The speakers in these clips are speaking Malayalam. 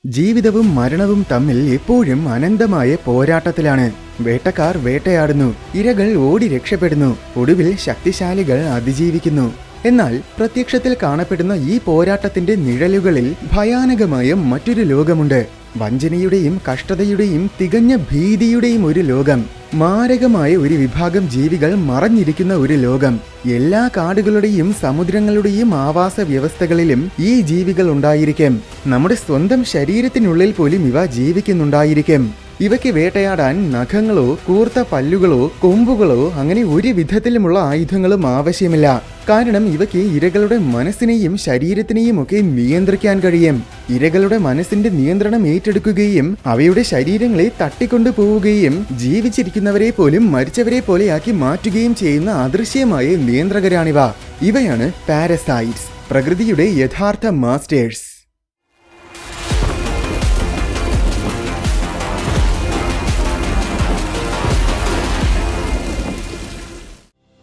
ജീവിതവും മരണവും തമ്മിൽ എപ്പോഴും അനന്തമായ പോരാട്ടത്തിലാണ്. വേട്ടക്കാർ വേട്ടയാടുന്നു, ഇരകൾ ഓടി രക്ഷപ്പെടുന്നു, ഒടുവിൽ ശക്തിശാലികൾ അതിജീവിക്കുന്നു. എന്നാൽ പ്രത്യക്ഷത്തിൽ കാണപ്പെടുന്ന ഈ പോരാട്ടത്തിന്റെ നിഴലുകളിൽ ഭയാനകമായ മറ്റൊരു ലോകമുണ്ട്. വഞ്ചനയുടെയും കഷ്ടതയുടെയും തികഞ്ഞ ഭീതിയുടെയും ഒരു ലോകം. മാരകമായ ഒരു വിഭാഗം ജീവികൾ മറഞ്ഞിരിക്കുന്ന ഒരു ലോകം. എല്ലാ കാടുകളുടെയും സമുദ്രങ്ങളുടെയും ആവാസ വ്യവസ്ഥകളിലും ഈ ജീവികൾ ഉണ്ടായിരിക്കും. നമ്മുടെ സ്വന്തം ശരീരത്തിനുള്ളിൽ പോലും ഇവ ജീവിക്കുന്നുണ്ടായിരിക്കും. ഇവയ്ക്ക് വേട്ടയാടാൻ നഖങ്ങളോ കൂർത്ത പല്ലുകളോ കൊമ്പുകളോ അങ്ങനെ ഒരു വിധത്തിലുമുള്ള ആയുധങ്ങളും ആവശ്യമില്ല. കാരണം ഇവയ്ക്ക് ഇരകളുടെ മനസ്സിനെയും ശരീരത്തിനെയും ഒക്കെ നിയന്ത്രിക്കാൻ കഴിയും. ഇരകളുടെ മനസ്സിന്റെ നിയന്ത്രണം ഏറ്റെടുക്കുകയും അവയുടെ ശരീരങ്ങളെ തട്ടിക്കൊണ്ടു പോവുകയും ജീവിച്ചിരിക്കുന്നവരെ പോലും മരിച്ചവരെ പോലെയാക്കി മാറ്റുകയും ചെയ്യുന്ന അദൃശ്യമായ നിയന്ത്രകരാണിവ. ഇവയാണ് പാരസൈറ്റ്സ്, പ്രകൃതിയുടെ യഥാർത്ഥ മാസ്റ്റേഴ്സ്.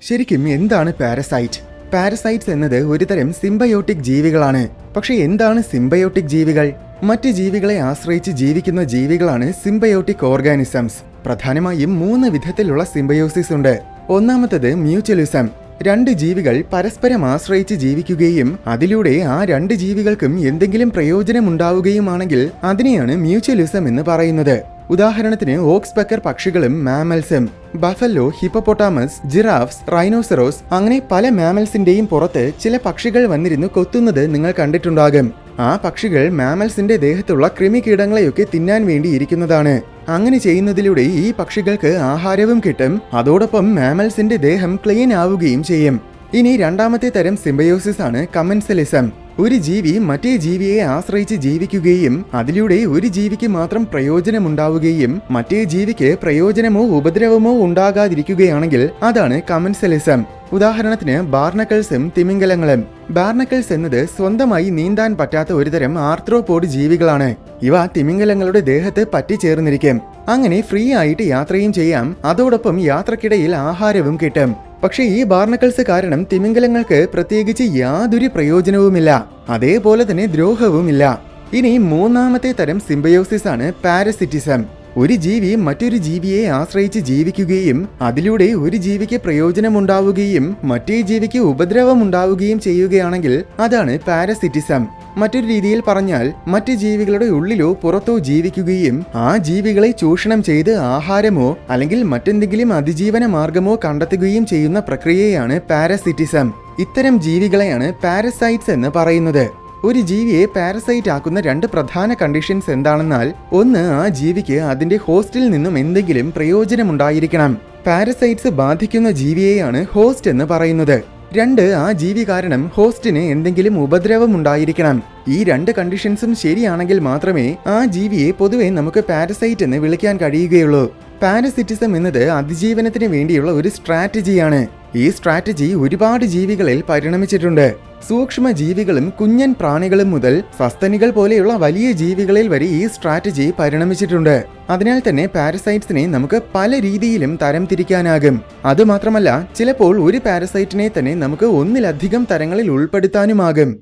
ശരിക്കും എന്താണ് പാരസൈറ്റ്? പാരസൈറ്റ്സ് എന്നത് ഒരുതരം സിംബയോട്ടിക് ജീവികളാണ്. പക്ഷെ എന്താണ് സിംബയോട്ടിക് ജീവികൾ? മറ്റ് ജീവികളെ ആശ്രയിച്ച് ജീവിക്കുന്ന ജീവികളാണ് സിംബയോട്ടിക് ഓർഗാനിസംസ്. പ്രധാനമായും 3 വിധത്തിലുള്ള സിംബയോസിസ് ഉണ്ട്. ഒന്നാമത്തത് മ്യൂച്വലിസം. 2 ജീവികൾ പരസ്പരം ആശ്രയിച്ച് ജീവിക്കുകയും അതിലൂടെ ആ 2 ജീവികൾക്കും എന്തെങ്കിലും പ്രയോജനമുണ്ടാവുകയുമാണെങ്കിൽ അതിനെയാണ് മ്യൂച്വലിസം എന്ന് പറയുന്നത്. ഉദാഹരണത്തിന് ഓക്സ്പെക്കർ പക്ഷികളും മാമൽസും. ബഫല്ലോ, ഹിപ്പോപ്പൊട്ടാമസ്, ജിറാഫ്സ്, റൈനോസറോസ് അങ്ങനെ പല മാമൽസിന്റെയും പുറത്ത് ചില പക്ഷികൾ വന്നിരുന്നു കൊത്തുന്നത് നിങ്ങൾ കണ്ടിട്ടുണ്ടാകും. ആ പക്ഷികൾ മാമൽസിന്റെ ദേഹത്തുള്ള കൃമികീടങ്ങളെയൊക്കെ തിന്നാൻ വേണ്ടി ഇരിക്കുന്നതാണ്. അങ്ങനെ ചെയ്യുന്നതിലൂടെ ഈ പക്ഷികൾക്ക് ആഹാരവും കിട്ടും, അതോടൊപ്പം മാമൽസിന്റെ ദേഹം ക്ലീൻ ആവുകയും ചെയ്യും. ഇനി രണ്ടാമത്തെ തരം സിംബയോസിസ് ആണ് കമൻസലിസം. ഒരു ജീവി മറ്റേ ജീവിയെ ആശ്രയിച്ച് ജീവിക്കുകയും അതിലൂടെ ഒരു ജീവിക്ക് മാത്രം പ്രയോജനമുണ്ടാവുകയും മറ്റേ ജീവിക്ക് പ്രയോജനമോ ഉപദ്രവമോ ഉണ്ടാകാതിരിക്കുകയാണെങ്കിൽ അതാണ് കമൻസലിസം. ഉദാഹരണത്തിന് ബാർണക്കിൾസും തിമിംഗലങ്ങളും. ബാർണക്കിൾസ് എന്നത് സ്വന്തമായി നീന്താൻ പറ്റാത്ത ഒരുതരം ആർത്രോപോഡ് ജീവികളാണ്. ഇവ തിമിംഗലങ്ങളുടെ ദേഹത്ത് പറ്റിച്ചേർന്നിരിക്കും. അങ്ങനെ ഫ്രീ ആയിട്ട് യാത്രയും ചെയ്യാം, അതോടൊപ്പം യാത്രക്കിടയിൽ ആഹാരവും കിട്ടും. പക്ഷേ ഈ ബാർണക്കിൾസ് കാരണം തിമിംഗലങ്ങൾക്ക് പ്രത്യേകിച്ച് യാതൊരു പ്രയോജനവുമില്ല, അതേപോലെ തന്നെ ദ്രോഹവുമില്ല. ഇനി മൂന്നാമത്തെ തരം സിംബയോസിസ് ആണ് പാരസിറ്റിസം. ഒരു ജീവി മറ്റൊരു ജീവിയെ ആശ്രയിച്ച് ജീവിക്കുകയും അതിലൂടെ ഒരു ജീവിക്ക് പ്രയോജനമുണ്ടാവുകയും മറ്റേ ജീവിക്ക് ഉപദ്രവമുണ്ടാവുകയും ചെയ്യുകയാണെങ്കിൽ അതാണ് പാരസിറ്റിസം. മറ്റൊരു രീതിയിൽ പറഞ്ഞാൽ മറ്റ് ജീവികളുടെ ഉള്ളിലോ പുറത്തോ ജീവിക്കുകയും ആ ജീവികളെ ചൂഷണം ചെയ്ത് ആഹാരമോ അല്ലെങ്കിൽ മറ്റെന്തെങ്കിലും അതിജീവന മാർഗമോ കണ്ടെത്തുകയും ചെയ്യുന്ന പ്രക്രിയയാണ് പാരസിറ്റിസം. ഇത്തരം ജീവികളെയാണ് പാരസൈറ്റ്സ് എന്ന് പറയുന്നത്. ഒരു ജീവിയെ പാരസൈറ്റ് ആക്കുന്ന 2 പ്രധാന കണ്ടീഷൻസ് എന്താണെന്നാൽ, ഒന്ന്, ആ ജീവിക്ക് അതിന്റെ ഹോസ്റ്റിൽ നിന്നും എന്തെങ്കിലും പ്രയോജനമുണ്ടായിരിക്കണം. പാരസൈറ്റ്സ് ബാധിക്കുന്ന ജീവിയെയാണ് ഹോസ്റ്റ് എന്ന് പറയുന്നത്. 2, ആ ജീവി കാരണം ഹോസ്റ്റിന് എന്തെങ്കിലും ഉപദ്രവം ഉണ്ടായിരിക്കണം. ഈ 2 കണ്ടീഷൻസും ശരിയാണെങ്കിൽ മാത്രമേ ആ ജീവിയെ പൊതുവെ നമുക്ക് പാരസൈറ്റ് എന്ന് വിളിക്കാൻ കഴിയുകയുള്ളൂ. പാരസിറ്റിസം എന്നത് അതിജീവനത്തിന് വേണ്ടിയുള്ള ഒരു സ്ട്രാറ്റജിയാണ്. ഈ സ്ട്രാറ്റജി ഒരുപാട് ജീവികളിൽ പരിണമിച്ചിട്ടുണ്ട്. സൂക്ഷ്മ ജീവികളും കുഞ്ഞൻ പ്രാണികളും മുതൽ സസ്തനികൾ പോലെയുള്ള വലിയ ജീവികളിൽ വരെ ഈ സ്ട്രാറ്റജി പരിണമിച്ചിട്ടുണ്ട്. അതിനാൽ തന്നെ പാരസൈറ്റ്സിനെ നമുക്ക് പല രീതിയിലും തരംതിരിക്കാനാകും. അതുമാത്രമല്ല, ചിലപ്പോൾ ഒരു പാരസൈറ്റിനെ തന്നെ നമുക്ക് ഒന്നിലധികം തരങ്ങളിൽ ഉൾപ്പെടുത്താനുമാകും.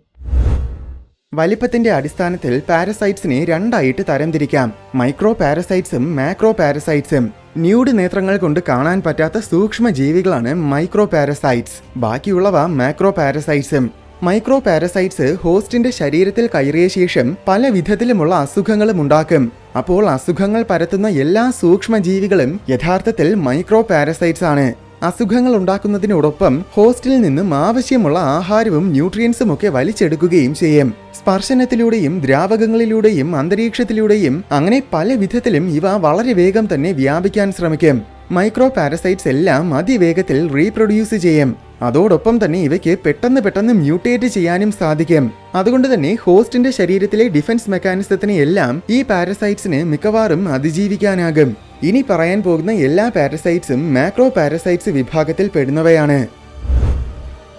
വലിപ്പത്തിന്റെ അടിസ്ഥാനത്തിൽ പാരസൈറ്റ്സിനെ 2 ആയിട്ട് തരംതിരിക്കാം: മൈക്രോ പാരസൈറ്റ്സും മാക്രോ പാരസൈറ്റ്സും. ന്യൂഡ് നേത്രങ്ങൾ കൊണ്ട് കാണാൻ പറ്റാത്ത സൂക്ഷ്മ ജീവികളാണ് മൈക്രോ പാരസൈറ്റ്സ്. ബാക്കിയുള്ളവ മാക്രോ പാരസൈറ്റ്സും. മൈക്രോ പാരസൈറ്റ്സ് ഹോസ്റ്റിന്റെ ശരീരത്തിൽ കയറിയ ശേഷം പല വിധത്തിലുമുള്ള അസുഖങ്ങളും ഉണ്ടാക്കും. അപ്പോൾ അസുഖങ്ങൾ പരത്തുന്ന എല്ലാ സൂക്ഷ്മ ജീവികളും യഥാർത്ഥത്തിൽ മൈക്രോ പാരസൈറ്റ്സ് ആണ്. അസുഖങ്ങൾ ഉണ്ടാക്കുന്നതിനോടൊപ്പം ഹോസ്റ്റിൽ നിന്നും ആവശ്യമുള്ള ആഹാരവും ന്യൂട്രിയൻസും ഒക്കെ വലിച്ചെടുക്കുകയും ചെയ്യും. സ്പർശനത്തിലൂടെയും ദ്രാവകങ്ങളിലൂടെയും അന്തരീക്ഷത്തിലൂടെയും അങ്ങനെ പല വിധത്തിലും ഇവ വളരെ വേഗം തന്നെ വ്യാപിക്കാൻ ശ്രമിക്കും. മൈക്രോ പാരസൈറ്റ്സ് എല്ലാം അതിവേഗത്തിൽ റീപ്രൊഡ്യൂസ് ചെയ്യും. അതോടൊപ്പം തന്നെ ഇവയ്ക്ക് പെട്ടെന്ന് മ്യൂട്ടേറ്റ് ചെയ്യാനും സാധിക്കും. അതുകൊണ്ട് തന്നെ ഹോസ്റ്റിന്റെ ശരീരത്തിലെ ഡിഫൻസ് മെക്കാനിസത്തിനെ എല്ലാം ഈ പാരസൈറ്റ്സിന് മിക്കവാറും അതിജീവിക്കാനാകും. ഇനി പറയാൻ പോകുന്ന എല്ലാ പാരസൈറ്റ്സും മാക്രോ പാരസൈറ്റ്സ് വിഭാഗത്തിൽ പെടുന്നവയാണ്.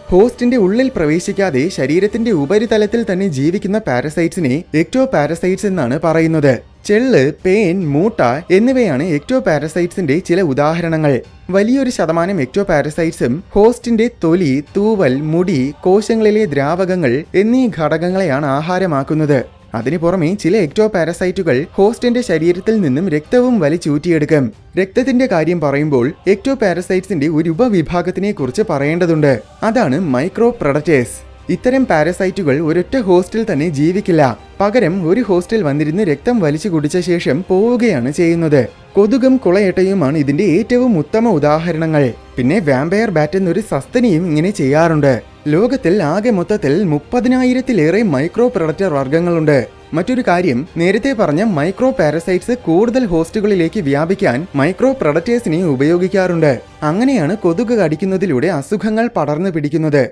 ഹോസ്റ്റിന്റെ ഉള്ളിൽ പ്രവേശിക്കാതെ ശരീരത്തിന്റെ ഉപരിതലത്തിൽ തന്നെ ജീവിക്കുന്ന പാരസൈറ്റ്സിനെ എക്ടോ പാരസൈറ്റ്സ് എന്നാണ് പറയുന്നത്. ചെള്ള്, പേൻ, മൂട്ട എന്നിവയാണ് എക്ടോ പാരസൈറ്റ്സിന്റെ ചില ഉദാഹരണങ്ങൾ. വലിയൊരു ശതമാനം എക്ടോ പാരസൈറ്റ്സും ഹോസ്റ്റിന്റെ തൊലി, തൂവൽ, മുടി, കോശങ്ങളിലെ ദ്രാവകങ്ങൾ എന്നീ ഘടകങ്ങളെയാണ് ആഹാരമാക്കുന്നത്. അതിനു പുറമെ ചില എക്ടോ പാരസൈറ്റുകൾ ഹോസ്റ്റിന്റെ ശരീരത്തിൽ നിന്നും രക്തവും വലിച്ചൂറ്റിയെടുക്കും. രക്തത്തിന്റെ കാര്യം പറയുമ്പോൾ എക്ടോ പാരസൈറ്റ്സിന്റെ ഒരു ഉപവിഭാഗത്തിനെ കുറിച്ച് പറയേണ്ടതുണ്ട്. അതാണ് മൈക്രോ പ്രഡറ്റേഴ്സ്. ഇത്തരം പാരസൈറ്റുകൾ ഒരൊറ്റ ഹോസ്റ്റിൽ തന്നെ ജീവിക്കില്ല. പകരം ഒരു ഹോസ്റ്റിൽ വന്നിരുന്ന് രക്തം വലിച്ചു കുടിച്ച ശേഷം പോവുകയാണ് ചെയ്യുന്നത്. കൊതുകും കുളയട്ടയുമാണ് ഇതിന്റെ ഏറ്റവും ഉത്തമ ഉദാഹരണങ്ങൾ. പിന്നെ വാമ്പയർ ബാറ്റ് എന്നൊരു സസ്തനിയും ഇങ്ങനെ ചെയ്യാറുണ്ട്. ലോകത്തിൽ ആകെ മൊത്തത്തിൽ 30,000-ലേറെ മൈക്രോ പ്രഡറ്റർ വർഗ്ഗങ്ങളുണ്ട്. മറ്റൊരു കാര്യം, നേരത്തെ പറഞ്ഞ മൈക്രോ പാരസൈറ്റ്സ് കൂടുതൽ ഹോസ്റ്റുകളിലേക്ക് വ്യാപിക്കാൻ മൈക്രോ പ്രഡറ്റേഴ്സിനെ ഉപയോഗിക്കാറുണ്ട്. അങ്ങനെയാണ് കൊതുക് കടിക്കുന്നതിലൂടെ അസുഖങ്ങൾ പടർന്നു പിടിക്കുന്നത്.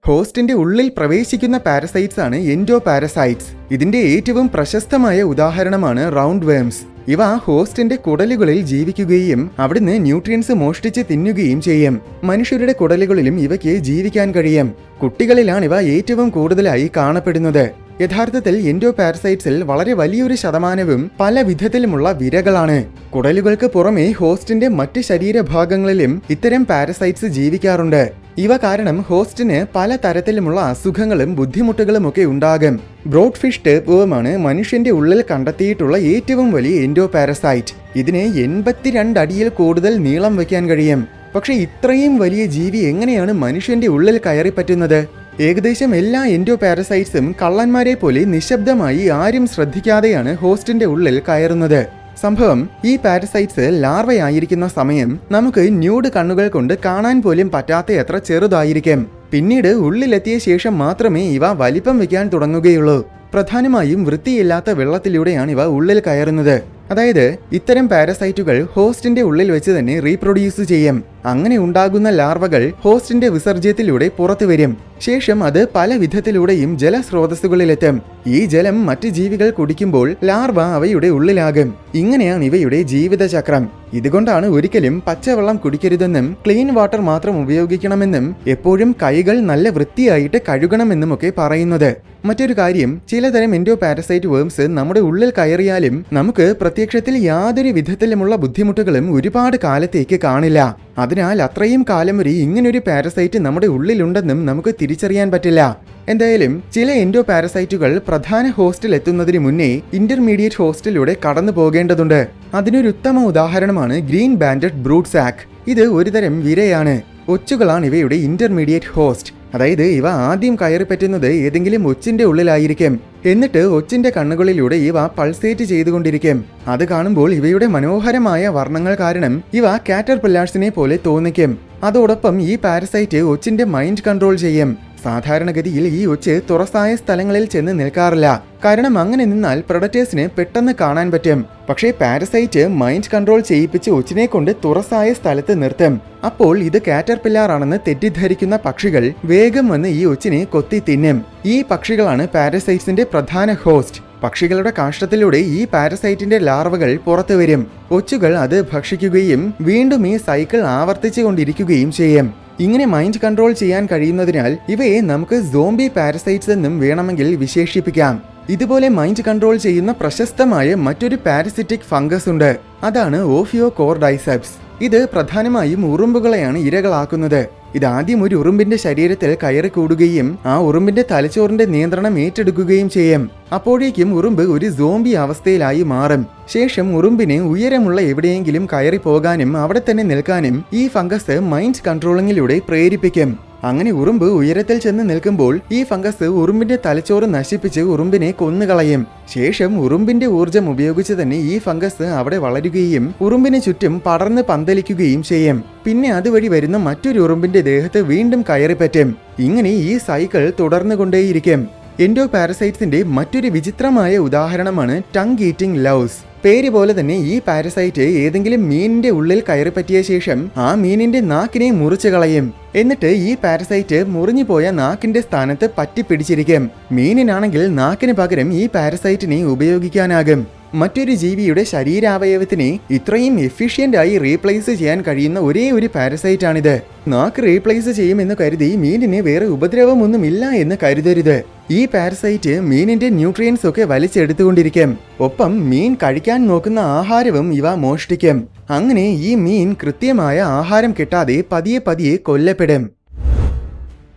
ഹോസ്റ്റിന്റെ ഉള്ളിൽ പ്രവേശിക്കുന്ന പാരസൈറ്റ്സ് ആണ് എൻഡോ പാരസൈറ്റ്സ്. ഇതിന്റെ ഏറ്റവും പ്രശസ്തമായ ഉദാഹരണമാണ് റൗണ്ട് വേംസ്. ഇവ ഹോസ്റ്റിന്റെ കുടലുകളിൽ ജീവിക്കുകയും അവിടുന്ന് ന്യൂട്രിയൻസ് മോഷ്ടിച്ച് തിന്നുകയും ചെയ്യും. മനുഷ്യരുടെ കുടലുകളിലും ഇവയ്ക്ക് ജീവിക്കാൻ കഴിയും. കുട്ടികളിലാണ് ഇവ ഏറ്റവും കൂടുതലായി കാണപ്പെടുന്നത്. യഥാർത്ഥത്തിൽ എൻഡോ പാരസൈറ്റ്സിൽ വളരെ വലിയൊരു ശതമാനവും പല വിധത്തിലുമുള്ള വിരകളാണ്. കുടലുകൾക്ക് പുറമെ ഹോസ്റ്റിന്റെ മറ്റ് ശരീരഭാഗങ്ങളിലും ഇത്തരം പാരസൈറ്റ്സ് ജീവിക്കാറുണ്ട്. ഇവ കാരണം ഹോസ്റ്റിന് പല തരത്തിലുമുള്ള അസുഖങ്ങളും ബുദ്ധിമുട്ടുകളും ഒക്കെ ഉണ്ടാകും. ബ്രോഡ് ഫിഷ് ടേപ്വേമാണ് മനുഷ്യന്റെ ഉള്ളിൽ കണ്ടെത്തിയിട്ടുള്ള ഏറ്റവും വലിയ എൻഡോ പാരസൈറ്റ്. ഇതിന് 82 അടിയിൽ കൂടുതൽ നീളം വയ്ക്കാൻ കഴിയും. പക്ഷെ ഇത്രയും വലിയ ജീവി എങ്ങനെയാണ് മനുഷ്യന്റെ ഉള്ളിൽ കയറി പറ്റുന്നത്? ഏകദേശം എല്ലാ എൻഡോ പാരസൈറ്റ്സും കള്ളന്മാരെ പോലെ നിശബ്ദമായി ആരും ശ്രദ്ധിക്കാതെയാണ് ഹോസ്റ്റിന്റെ ഉള്ളിൽ കയറുന്നത്. സംഭവം, ഈ പാരസൈറ്റ്സ് ലാർവയായിരിക്കുന്ന സമയം നമുക്ക് ന്യൂഡ് കണ്ണുകൾ കൊണ്ട് കാണാൻ പോലും പറ്റാത്തയത്ര ചെറുതായിരിക്കും. പിന്നീട് ഉള്ളിലെത്തിയ ശേഷം മാത്രമേ ഇവ വലിപ്പം വയ്ക്കാൻ തുടങ്ങുകയുള്ളൂ. പ്രധാനമായും വൃത്തിയില്ലാത്ത വെള്ളത്തിലൂടെയാണ് ഇവ ഉള്ളിൽ കയറുന്നത്. അതായത് ഇത്തരം പാരസൈറ്റുകൾ ഹോസ്റ്റിന്റെ ഉള്ളിൽ വെച്ച് തന്നെ റീപ്രൊഡ്യൂസ് ചെയ്യും. അങ്ങനെ ഉണ്ടാകുന്ന ലാർവകൾ ഹോസ്റ്റിന്റെ വിസർജ്യത്തിലൂടെ പുറത്തു വരും. ശേഷം അത് പല വിധത്തിലൂടെയും ജലസ്രോതസ്സുകളിലെത്തും. ഈ ജലം മറ്റ് ജീവികൾ കുടിക്കുമ്പോൾ ലാർവ അവയുടെ ഉള്ളിലാകും. ഇങ്ങനെയാണ് ഇവയുടെ ജീവിതചക്രം. ഇതുകൊണ്ടാണ് ഒരിക്കലും പച്ചവെള്ളം കുടിക്കരുതെന്നും ക്ലീൻ വാട്ടർ മാത്രം ഉപയോഗിക്കണമെന്നും എപ്പോഴും കൈകൾ നല്ല വൃത്തിയായിട്ട് കഴുകണമെന്നും ഒക്കെ പറയുന്നത്. മറ്റൊരു കാര്യം, ചിലതരം എൻഡോ പാരസൈറ്റ് വേംസ് നമ്മുടെ ഉള്ളിൽ കയറിയാലും നമുക്ക് പ്രത്യക്ഷത്തിൽ യാതൊരു വിധത്തിലുമുള്ള ബുദ്ധിമുട്ടുകളും ഒരുപാട് കാലത്തേക്ക് കാണില്ല. അതിനാൽ അത്രയും കാലം വരെ ഇങ്ങനൊരു പാരസൈറ്റ് നമ്മുടെ ഉള്ളിലുണ്ടെന്നും നമുക്ക് തിരിച്ചറിയാൻ പറ്റില്ല. എന്തായാലും ചില എൻഡോ പാരസൈറ്റുകൾ പ്രധാന ഹോസ്റ്റിൽ എത്തുന്നതിന് മുന്നേ ഇന്റർമീഡിയറ്റ് ഹോസ്റ്റിലൂടെ കടന്നു പോകേണ്ടതുണ്ട്. അതിനൊരു ഉത്തമ ഉദാഹരണമാണ് ഗ്രീൻ ബാൻഡഡ് ബ്രൂഡ് സാക്ക്. ഇത് ഒരുതരം വിരയാണ്. ഒച്ചുകളാണ് ഇവയുടെ ഇന്റർമീഡിയറ്റ് ഹോസ്റ്റ്. അതായത് ഇവ ആദ്യം കയറി പറ്റുന്നത് ഏതെങ്കിലും ഒച്ചിന്റെ ഉള്ളിലായിരിക്കും. എന്നിട്ട് ഒച്ചിന്റെ കണ്ണുകളിലൂടെ ഇവ പൾസേറ്റ് ചെയ്തുകൊണ്ടിരിക്കും. അത് കാണുമ്പോൾ ഇവയുടെ മനോഹരമായ വർണ്ണങ്ങൾ കാരണം ഇവ കാറ്റർപില്ലാഴ്സിനെ പോലെ തോന്നിക്കും. അതോടൊപ്പം ഈ പാരസൈറ്റ് ഒച്ചിന്റെ മൈൻഡ് കൺട്രോൾ ചെയ്യും. സാധാരണഗതിയിൽ ഈ ഒച്ച് തുറസായ സ്ഥലങ്ങളിൽ ചെന്ന് നിൽക്കാറില്ല. കാരണം അങ്ങനെ നിന്നാൽ പ്രഡറ്റേഴ്സിന് പെട്ടെന്ന് കാണാൻ പറ്റും. പക്ഷേ പാരസൈറ്റ് മൈൻഡ് കൺട്രോൾ ചെയ്യിപ്പിച്ച് ഒച്ചിനെ കൊണ്ട് തുറസായ സ്ഥലത്ത് നിർത്തും. അപ്പോൾ ഇത് കാറ്റർപില്ലാർ ആണെന്ന് തെറ്റിദ്ധരിക്കുന്ന പക്ഷികൾ വേഗം വന്ന് ഈ ഒച്ചിനെ കൊത്തി തിന്നും. ഈ പക്ഷികളാണ് പാരസൈറ്റ്സിന്റെ പ്രധാന ഹോസ്റ്റ്. പക്ഷികളുടെ കാഷ്ടത്തിലൂടെ ഈ പാരസൈറ്റിന്റെ ലാർവകൾ പുറത്തു വരും. ഒച്ചുകൾ അത് ഭക്ഷിക്കുകയും വീണ്ടും ഈ സൈക്കിൾ ആവർത്തിച്ചു കൊണ്ടിരിക്കുകയും ചെയ്യും. ഇങ്ങനെ മൈൻഡ് കൺട്രോൾ ചെയ്യാൻ കഴിയുന്നതിനാൽ ഇവയെ നമുക്ക് സോംബി പാരസൈറ്റ്സ് എന്നും വേണമെങ്കിൽ വിശേഷിപ്പിക്കാം. ഇതുപോലെ മൈൻഡ് കൺട്രോൾ ചെയ്യുന്ന പ്രശസ്തമായ മറ്റൊരു പാരസിറ്റിക് ഫംഗസ് ഉണ്ട്. അതാണ് ഓഫിയോകോർഡൈസെപ്സ്. ഇത് പ്രധാനമായും ഉറുമ്പുകളെയാണ് ഇരകളാക്കുന്നത്. ഇതാദ്യം ഒരു ഉറുമ്പിന്റെ ശരീരത്തിൽ കയറി കൂടുകയും ആ ഉറുമ്പിന്റെ തലച്ചോറിന്റെ നിയന്ത്രണം ഏറ്റെടുക്കുകയും ചെയ്യും. അപ്പോഴേക്കും ഉറുമ്പ് ഒരു സോംബി അവസ്ഥയിലായി മാറും. ശേഷം ഉറുമ്പിന് ഉയരമുള്ള എവിടെയെങ്കിലും കയറി പോകാനും അവിടെ തന്നെ നിൽക്കാനും ഈ ഫംഗസ് മൈൻഡ് കൺട്രോളിങ്ങിലൂടെ പ്രേരിപ്പിക്കും. അങ്ങനെ ഉറുമ്പ് ഉയരത്തിൽ ചെന്ന് നിൽക്കുമ്പോൾ ഈ ഫംഗസ് ഉറുമ്പിന്റെ തലച്ചോറ് നശിപ്പിച്ച് ഉറുമ്പിനെ കൊന്നുകളയും. ശേഷം ഉറുമ്പിന്റെ ഊർജം ഉപയോഗിച്ച് തന്നെ ഈ ഫംഗസ് അവിടെ വളരുകയും ഉറുമ്പിന് ചുറ്റും പടർന്ന് പന്തലിക്കുകയും ചെയ്യും. പിന്നെ അതുവഴി വരുന്ന മറ്റൊരു ഉറുമ്പിന്റെ ദേഹത്ത് വീണ്ടും കയറിപ്പറ്റും. ഇങ്ങനെ ഈ സൈക്കിൾ തുടർന്നുകൊണ്ടേയിരിക്കും. എൻഡോ പാരസൈറ്റ്സിന്റെ മറ്റൊരു വിചിത്രമായ ഉദാഹരണമാണ് ടങ് ഈറ്റിംഗ് ലൗസ്. പേര് പോലെ തന്നെ ഈ പാരസൈറ്റ് ഏതെങ്കിലും മീനിന്റെ ഉള്ളിൽ കയറിപ്പറ്റിയ ശേഷം ആ മീനിന്റെ നാക്കിനെ മുറിച്ചു കളയും. എന്നിട്ട് ഈ പാരസൈറ്റ് മുറിഞ്ഞു പോയ നാക്കിന്റെ സ്ഥാനത്ത് പറ്റിപ്പിടിച്ചിരിക്കും. മീനിനാണെങ്കിൽ നാക്കിന് പകരം ഈ പാരസൈറ്റിനെ ഉപയോഗിക്കാനാകും. മറ്റൊരു ജീവിയുടെ ശരീരാവയവത്തിനെ ഇത്രയും എഫിഷ്യന്റ് ആയി റീപ്ലേസ് ചെയ്യാൻ കഴിയുന്ന ഒരേ ഒരു പാരസൈറ്റ് ആണിത്. നാക്ക് റീപ്ലേസ് ചെയ്യുമെന്ന് കരുതി മീനിന് വേറെ ഉപദ്രവമൊന്നുമില്ല എന്ന് കരുതരുത്. ഈ പാരസൈറ്റ് മീനിന്റെ ന്യൂട്രിയൻസ് ഒക്കെ വലിച്ചെടുത്തുകൊണ്ടിരിക്കും. ഒപ്പം മീൻ കഴിക്കാൻ നോക്കുന്ന ആഹാരവും ഇവ മോഷ്ടിക്കും. അങ്ങനെ ഈ മീൻ കൃത്യമായ ആഹാരം കിട്ടാതെ പതിയെ പതിയെ കൊല്ലപ്പെടും.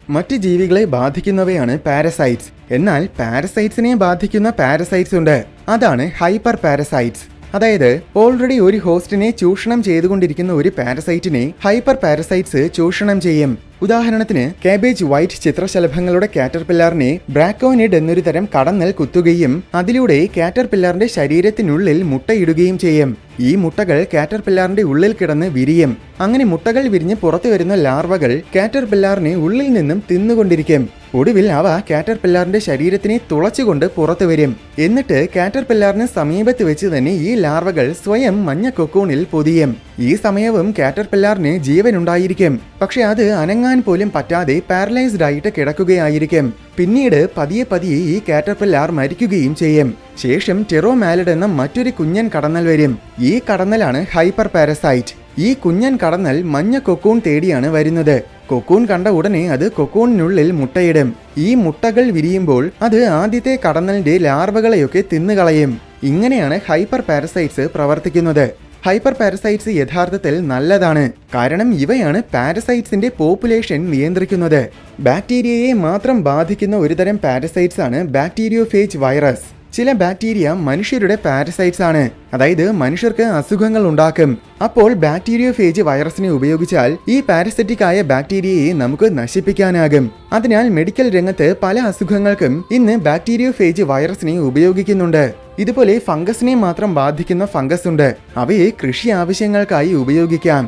മറ്റ് ജീവികളെ ബാധിക്കുന്നവയാണ് പാരസൈറ്റ്സ്. എന്നാൽ പാരസൈറ്റ്സിനെ ബാധിക്കുന്ന പാരസൈറ്റ്സ് ഉണ്ട്. അതാണ് ഹൈപ്പർ പാരസൈറ്റ്സ്. അതായത് ഓൾറെഡി ഒരു ഹോസ്റ്റിനെ ചൂഷണം ചെയ്തുകൊണ്ടിരിക്കുന്ന ഒരു പാരസൈറ്റിനെ ഹൈപ്പർ പാരസൈറ്റ്സ് ചൂഷണം ചെയ്യും. ഉദാഹരണത്തിന് കാബേജ് വൈറ്റ് ചിത്രശലഭങ്ങളുടെ കാറ്റർപില്ലാറിനെ ബ്രാക്കോനിഡ് എന്നൊരു തരം കടന്നൽ കുത്തുകയും അതിലൂടെ കാറ്റർപില്ലാറിന്റെ ശരീരത്തിനുള്ളിൽ മുട്ടയിടുകയും ചെയ്യും. ഈ മുട്ടകൾ കാറ്റർപില്ലാറിന്റെ ഉള്ളിൽ കിടന്ന് വിരിയും. അങ്ങനെ മുട്ടകൾ വിരിഞ്ഞ് പുറത്തു വരുന്ന ലാർവകൾ കാറ്റർപില്ലാറിനെ ഉള്ളിൽ നിന്നും തിന്നുകൊണ്ടിരിക്കും. ഒടുവിൽ അവ കാറ്റർപില്ലാറിന്റെ ശരീരത്തിനെ തുളച്ചുകൊണ്ട് പുറത്തു വരും. എന്നിട്ട് കാറ്റർപില്ലാറിന് സമീപത്ത് വെച്ച് തന്നെ ഈ ലാർവകൾ സ്വയം മഞ്ഞ കൊക്കൂണിൽ പൊതിയും. ഈ സമയവും കാറ്റർപില്ലാറിന് ജീവനുണ്ടായിരിക്കും. പക്ഷെ അത് അനങ്ങാൻ പോലും പറ്റാതെ പാരലൈസ്ഡ് ആയിട്ട് കിടക്കുകയായിരിക്കും. പിന്നീട് പതിയെ പതിയെ ഈ കാറ്റർപില്ലാർ മരിക്കുകയും ചെയ്യും. ശേഷം ടെറോമാലിഡ് എന്ന മറ്റൊരു കുഞ്ഞൻ കടന്നൽ വരും. ഈ കടന്നലാണ് ഹൈപ്പർ പാരസൈറ്റ്. ഈ കുഞ്ഞൻ കടന്നൽ മഞ്ഞ കൊക്കൂൺ തേടിയാണ് വരുന്നത്. കൊക്കൂൺ കണ്ട ഉടനെ അത് കൊക്കൂണിനുള്ളിൽ മുട്ടയിടും. ഈ മുട്ടകൾ വിരിയുമ്പോൾ അത് ആദ്യത്തെ കടന്നലിന്റെ ലാർവകളെയൊക്കെ തിന്നുകളയും. ഇങ്ങനെയാണ് ഹൈപ്പർ പാരസൈറ്റ്സ് പ്രവർത്തിക്കുന്നത്. ഹൈപ്പർ പാരസൈറ്റ്സ് യഥാർത്ഥത്തിൽ നല്ലതാണ്. കാരണം ഇവയാണ് പാരസൈറ്റ്സിന്റെ പോപ്പുലേഷൻ നിയന്ത്രിക്കുന്നത്. ബാക്ടീരിയയെ മാത്രം ബാധിക്കുന്ന ഒരുതരം പാരസൈറ്റ്സ് ആണ് ബാക്ടീരിയോഫേജ് വൈറസ്. ചില ബാക്ടീരിയ മനുഷ്യരുടെ പാരസൈറ്റ്സ് ആണ്. അതായത് മനുഷ്യർക്ക് അസുഖങ്ങൾ ഉണ്ടാക്കും. അപ്പോൾ ബാക്ടീരിയോഫേജ് വൈറസിനെ ഉപയോഗിച്ചാൽ ഈ പാരസൈറ്റിക് ആയ ബാക്ടീരിയയെ നമുക്ക് നശിപ്പിക്കാനാകും. അതിനാൽ മെഡിക്കൽ രംഗത്ത് പല അസുഖങ്ങൾക്കും ഇന്ന് ബാക്ടീരിയോഫേജ് വൈറസിനെ ഉപയോഗിക്കുന്നുണ്ട്. ഇതുപോലെ ഫംഗസിനെ മാത്രം ബാധിക്കുന്ന ഫംഗസ് ഉണ്ട്. അവയെ കൃഷി ആവശ്യങ്ങൾക്കായി ഉപയോഗിക്കാം.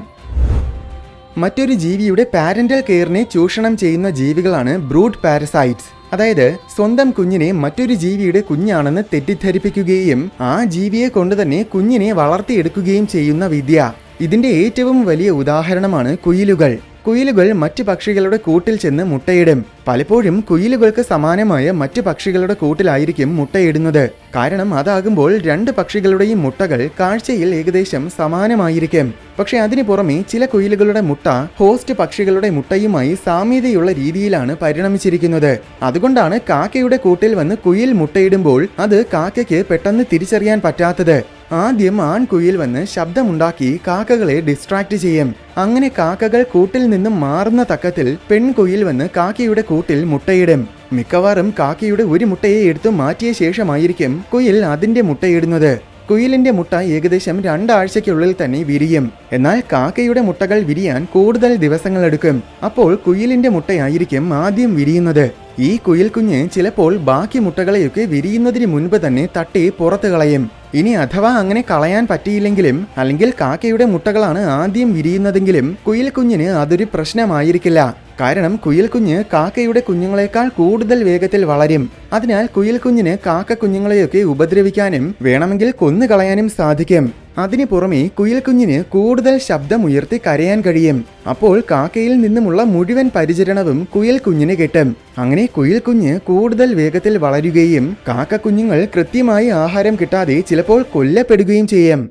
മറ്റൊരു ജീവിയുടെ പാരന്റൽ കെയറിനെ ചൂഷണം ചെയ്യുന്ന ജീവികളാണ് ബ്രൂഡ് പാരസൈറ്റ്സ്. അതായത് സ്വന്തം കുഞ്ഞിനെ മറ്റൊരു ജീവിയുടെ കുഞ്ഞാണെന്ന് തെറ്റിദ്ധരിപ്പിക്കുകയും ആ ജീവിയെ കൊണ്ട് തന്നെ കുഞ്ഞിനെ വളർത്തിയെടുക്കുകയും ചെയ്യുന്ന വിദ്യ. ഇതിന്റെ ഏറ്റവും വലിയ ഉദാഹരണമാണ് കുയിലുകൾ. കുയിലുകൾ മറ്റു പക്ഷികളുടെ കൂട്ടിൽ ചെന്ന് മുട്ടയിടും. പലപ്പോഴും കുയിലുകൾക്ക് സമാനമായ മറ്റു പക്ഷികളുടെ കൂട്ടിലായിരിക്കും മുട്ടയിടുന്നത്. കാരണം അതാകുമ്പോൾ രണ്ട് പക്ഷികളുടെയും മുട്ടകൾ കാഴ്ചയിൽ ഏകദേശം സമാനമായിരിക്കും. പക്ഷെ അതിനു പുറമെ ചില കുയിലുകളുടെ മുട്ട ഹോസ്റ്റ് പക്ഷികളുടെ മുട്ടയുമായി സാമ്യതയുള്ള രീതിയിലാണ് പരിണമിച്ചിരിക്കുന്നത്. അതുകൊണ്ടാണ് കാക്കയുടെ കൂട്ടിൽ വന്ന് കുയിൽ മുട്ടയിടുമ്പോൾ അത് കാക്കയ്ക്ക് പെട്ടെന്ന് തിരിച്ചറിയാൻ പറ്റാത്തത്. ആദ്യം ആൺകുയിൽ വന്ന് ശബ്ദമുണ്ടാക്കി കാക്കകളെ ഡിസ്ട്രാക്ട് ചെയ്യും. അങ്ങനെ കാക്കകൾ കൂട്ടിൽ നിന്നും മാറുന്ന തക്കത്തിൽ പെൺകുയിൽ വന്ന് കാക്കയുടെ കൂട്ടിൽ മുട്ടയിടും. മിക്കവാറും കാക്കയുടെ ഒരു മുട്ടയെ എടുത്തു മാറ്റിയ ശേഷമായിരിക്കും കുയിൽ അതിന്റെ മുട്ടയിടുന്നത്. കുയിലിന്റെ മുട്ട ഏകദേശം 2 ആഴ്ചയ്ക്കുള്ളിൽ തന്നെ വിരിയും. എന്നാൽ കാക്കയുടെ മുട്ടകൾ വിരിയാൻ കൂടുതൽ ദിവസങ്ങളെടുക്കും. അപ്പോൾ കുയിലിന്റെ മുട്ടയായിരിക്കും ആദ്യം വിരിയുന്നത്. ഈ കുയിൽ കുഞ്ഞ് ചിലപ്പോൾ ബാക്കി മുട്ടകളെയൊക്കെ വിരിയുന്നതിന് മുൻപ് തന്നെ തട്ടി പുറത്തു കളയും. ഇനി അഥവാ അങ്ങനെ കളയാൻ പറ്റിയില്ലെങ്കിലും, അല്ലെങ്കിൽ കാക്കയുടെ മുട്ടകളാണ് ആദ്യം വിരിയുന്നതെങ്കിലും കുയിൽ കുഞ്ഞിന് അതൊരു പ്രശ്നമായിരിക്കില്ല. കാരണം കുയിൽ കുഞ്ഞ് കാക്കയുടെ കുഞ്ഞുങ്ങളെക്കാൾ കൂടുതൽ വേഗത്തിൽ വളരും. അതിനാൽ കുയിൽ കുഞ്ഞിന് കാക്ക കുഞ്ഞുങ്ങളെയൊക്കെ ഉപദ്രവിക്കാനും വേണമെങ്കിൽ കൊന്നുകളയാനും സാധിക്കും. അതിനു പുറമെ കുയിൽ കുഞ്ഞിന് കൂടുതൽ ശബ്ദം ഉയർത്തി കരയാൻ കഴിയും. അപ്പോൾ കാക്കയിൽ നിന്നുമുള്ള മുഴുവൻ പരിചരണവും കുയിൽ കുഞ്ഞിന് കിട്ടും. അങ്ങനെ കുയിൽ കുഞ്ഞ് കൂടുതൽ വേഗത്തിൽ വളരുകയും കാക്ക കുഞ്ഞുങ്ങൾ കൃത്യമായി ആഹാരം കിട്ടാതെ ചിലപ്പോൾ കൊല്ലപ്പെടുകയും ചെയ്യും.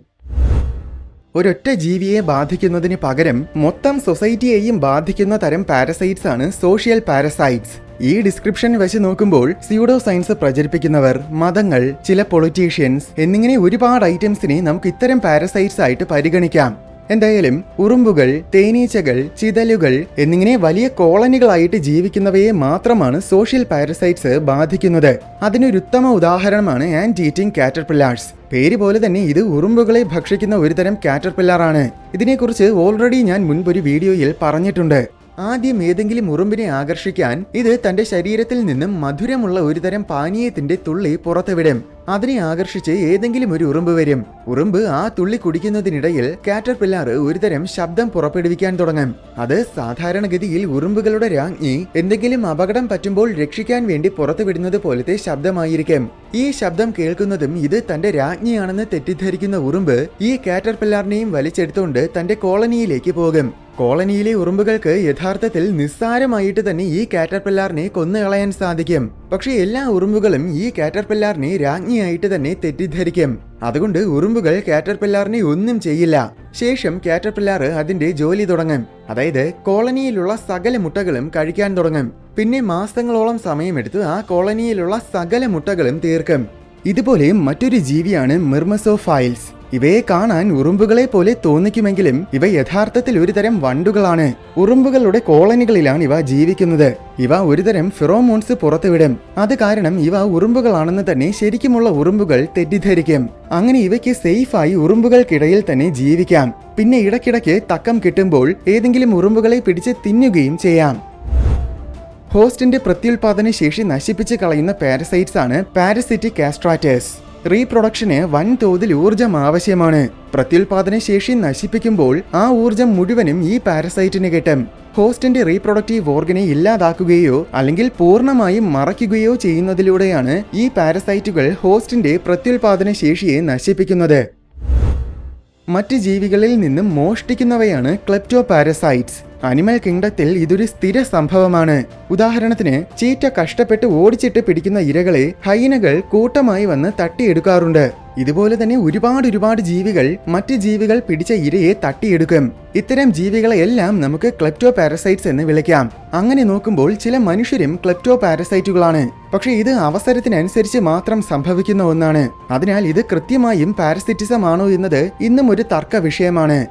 ഒരൊറ്റ ജീവിയെ ബാധിക്കുന്നതിന് പകരം മൊത്തം സൊസൈറ്റിയെയും ബാധിക്കുന്ന തരം പാരസൈറ്റ്സ് ആണ് സോഷ്യൽ പാരസൈറ്റ്സ്. ഈ ഡിസ്ക്രിപ്ഷൻ വെച്ച് നോക്കുമ്പോൾ സ്യൂഡോ സയൻസ് പ്രചരിപ്പിക്കുന്നവർ, മതങ്ങൾ, ചില പൊളിറ്റീഷ്യൻസ് എന്നിങ്ങനെ ഒരുപാട് ഐറ്റംസിനെ നമുക്ക് ഇത്തരം പാരസൈറ്റ്സ് ആയിട്ട് പരിഗണിക്കാം. എന്തായാലും ഉറുമ്പുകൾ, തേനീച്ചകൾ, ചിതലുകൾ എന്നിങ്ങനെ വലിയ കോളനികളായിട്ട് ജീവിക്കുന്നവയെ മാത്രമാണ് സോഷ്യൽ പാരസൈറ്റ്സ് ബാധിക്കുന്നത്. അതിനൊരു ഉത്തമ ഉദാഹരണമാണ് ആന്റ് ഈറ്റിംഗ് കാറ്റർപില്ലാർസ്. പേര് പോലെ തന്നെ ഇത് ഉറുമ്പുകളെ ഭക്ഷിക്കുന്ന ഒരുതരം കാറ്റർപില്ലാറാണ്. ഇതിനെക്കുറിച്ച് ഓൾറെഡി ഞാൻ മുൻപൊരു വീഡിയോയിൽ പറഞ്ഞിട്ടുണ്ട്. ആദ്യം ഏതെങ്കിലും ഉറുമ്പിനെ ആകർഷിക്കാൻ ഇത് തന്റെ ശരീരത്തിൽ നിന്നും മധുരമുള്ള ഒരുതരം പാനീയത്തിന്റെ തുള്ളി പുറത്തുവിടും. അതിനെ ആകർഷിച്ച് ഏതെങ്കിലും ഒരു ഉറുമ്പ് വരും. ഉറുമ്പ് ആ തുള്ളി കുടിക്കുന്നതിനിടയിൽ കാറ്റർപില്ലാർ ഒരുതരം ശബ്ദം പുറപ്പെടുവിക്കാൻ തുടങ്ങും. അത് സാധാരണഗതിയിൽ ഉറുമ്പുകളുടെ രാജ്ഞി എന്തെങ്കിലും അപകടം പറ്റുമ്പോൾ രക്ഷിക്കാൻ വേണ്ടി പുറത്തുവിടുന്നത് പോലത്തെ ശബ്ദമായിരിക്കും. ഈ ശബ്ദം കേൾക്കുന്നതും ഇത് തന്റെ രാജ്ഞിയാണെന്ന് തെറ്റിദ്ധരിക്കുന്ന ഉറുമ്പ് ഈ കാറ്റർപില്ലാറിനെയും വലിച്ചെടുത്തുകൊണ്ട് തന്റെ കോളനിയിലേക്ക് പോകും. കോളനിയിലെ ഉറുമ്പുകൾക്ക് യഥാർത്ഥത്തിൽ നിസ്സാരമായിട്ട് തന്നെ ഈ കാറ്റർപില്ലാറിനെ കൊന്നുകളയാൻ സാധിക്കും. പക്ഷെ എല്ലാ ഉറുമ്പുകളും ഈ കാറ്റർപില്ലാറിനെ രാജ്ഞിയായിട്ട് തന്നെ തെറ്റിദ്ധരിക്കും. അതുകൊണ്ട് ഉറുമ്പുകൾ കാറ്റർപില്ലാറിനെ ഒന്നും ചെയ്യില്ല. ശേഷം കാറ്റർപില്ലാർ അതിന്റെ ജോലി തുടങ്ങും. അതായത് കോളനിയിലുള്ള സകല മുട്ടകളും കഴിക്കാൻ തുടങ്ങും. പിന്നെ മാസങ്ങളോളം സമയമെടുത്ത് ആ കോളനിയിലുള്ള സകല മുട്ടകളും തീർക്കും. ഇതുപോലെ മറ്റൊരു ജീവിയാണ് മിർമസോഫൈൽസ്. ഇവയെ കാണാൻ ഉറുമ്പുകളെ പോലെ തോന്നിക്കുമെങ്കിലും ഇവ യഥാർത്ഥത്തിൽ ഒരുതരം വണ്ടുകളാണ്. ഉറുമ്പുകളുടെ കോളനികളിലാണ് ഇവ ജീവിക്കുന്നത്. ഇവ ഒരുതരം ഫിറോമോൺസ് പുറത്തുവിടും. അത് കാരണം ഇവ ഉറുമ്പുകളാണെന്ന് തന്നെ ശരിക്കുമുള്ള ഉറുമ്പുകൾ തെറ്റിദ്ധരിക്കും. അങ്ങനെ ഇവയ്ക്ക് സേഫായി ഉറുമ്പുകൾക്കിടയിൽ തന്നെ ജീവിക്കാം. പിന്നെ ഇടയ്ക്കിടയ്ക്ക് തക്കം കിട്ടുമ്പോൾ ഏതെങ്കിലും ഉറുമ്പുകളെ പിടിച്ച് തിന്നുകയും ചെയ്യാം. ഹോസ്റ്റിന്റെ പ്രത്യുൽപാദന ശേഷി നശിപ്പിച്ച് കളയുന്ന പാരസൈറ്റ്സ് ആണ് പാരസിറ്റിക് കാസ്ട്രാറ്റസ്. റീപ്രൊഡക്ഷന് വൻതോതിൽ ഊർജം ആവശ്യമാണ്. പ്രത്യുൽപാദന ശേഷി നശിപ്പിക്കുമ്പോൾ ആ ഊർജം മുഴുവനും ഈ പാരസൈറ്റിന് കിട്ടും. ഹോസ്റ്റിന്റെ റീപ്രൊഡക്റ്റീവ് ഓർഗനെ ഇല്ലാതാക്കുകയോ അല്ലെങ്കിൽ പൂർണ്ണമായും മറയ്ക്കുകയോ ചെയ്യുന്നതിലൂടെയാണ് ഈ പാരസൈറ്റുകൾ ഹോസ്റ്റിന്റെ പ്രത്യുൽപാദന ശേഷിയെ നശിപ്പിക്കുന്നത്. മറ്റ് ജീവികളിൽ നിന്നും മോഷ്ടിക്കുന്നവയാണ് ക്ലെപ്റ്റോപാരസൈറ്റ്സ്. അനിമൽ കിങ്ഡത്തിൽ ഇതൊരു സ്ഥിര സംഭവമാണ്. ഉദാഹരണത്തിന് ചീറ്റ കഷ്ടപ്പെട്ട് ഓടിച്ചിട്ട് പിടിക്കുന്ന ഇരകളെ ഹൈനകൾ കൂട്ടമായി വന്ന് തട്ടിയെടുക്കാറുണ്ട്. ഇതുപോലെ തന്നെ ഒരുപാട് ജീവികൾ മറ്റ് ജീവികൾ പിടിച്ച ഇരയെ തട്ടിയെടുക്കും. ഇത്തരം ജീവികളെയെല്ലാം നമുക്ക് ക്ലെപ്റ്റോപാരസൈറ്റ്സ് എന്ന് വിളിക്കാം. അങ്ങനെ നോക്കുമ്പോൾ ചില മനുഷ്യരും ക്ലെപ്റ്റോപാരസൈറ്റുകളാണ്. പക്ഷേ ഇത് അവസരത്തിനനുസരിച്ച് മാത്രം സംഭവിക്കുന്ന ഒന്നാണ്. അതിനാൽ ഇത് കൃത്യമായും പാരസിറ്റിസം ആണോ എന്നത് ഇന്നും ഒരു തർക്ക വിഷയമാണ്.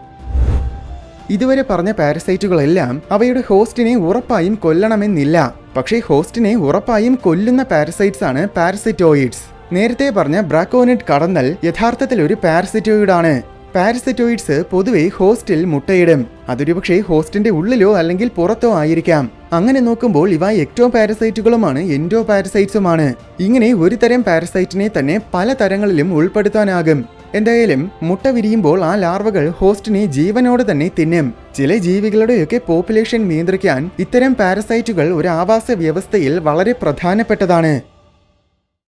ഇതുവരെ പറഞ്ഞ പാരസൈറ്റുകളെല്ലാം അവയുടെ ഹോസ്റ്റിനെ ഉറപ്പായും കൊല്ലണമെന്നില്ല. പക്ഷേ ഹോസ്റ്റിനെ ഉറപ്പായും കൊല്ലുന്ന പാരസൈറ്റ്സ് ആണ് പാരസിറ്റോയിഡ്സ്. നേരത്തെ പറഞ്ഞ ബ്രാക്കോനിഡ് കടന്നൽ യഥാർത്ഥത്തിൽ ഒരു പാരസിറ്റോയിഡാണ്. പാരസിറ്റോയിഡ്സ് പൊതുവെ ഹോസ്റ്റിൽ മുട്ടയിടും. അതൊരുപക്ഷെ ഹോസ്റ്റിന്റെ ഉള്ളിലോ അല്ലെങ്കിൽ പുറത്തോ ആയിരിക്കാം. അങ്ങനെ നോക്കുമ്പോൾ ഇവ എക്ടോ പാരസൈറ്റുകളുമാണ്, എൻഡോ പാരസൈറ്റ്സുമാണ്. ഇങ്ങനെ ഒരു തരം പാരസൈറ്റിനെ തന്നെ പല തരങ്ങളിലും ഉൾപ്പെടുത്താനാകും. എന്തായാലും മുട്ട വിരിയുമ്പോൾ ആ ലാർവകൾ ഹോസ്റ്റിനെ ജീവനോട് തന്നെ തിന്നും. ചില ജീവികളുടെയൊക്കെ പോപ്പുലേഷൻ നിയന്ത്രിക്കാൻ ഇത്തരം പാരസൈറ്റുകൾ ഒരു ആവാസ വ്യവസ്ഥയിൽ വളരെ പ്രധാനപ്പെട്ടതാണ്.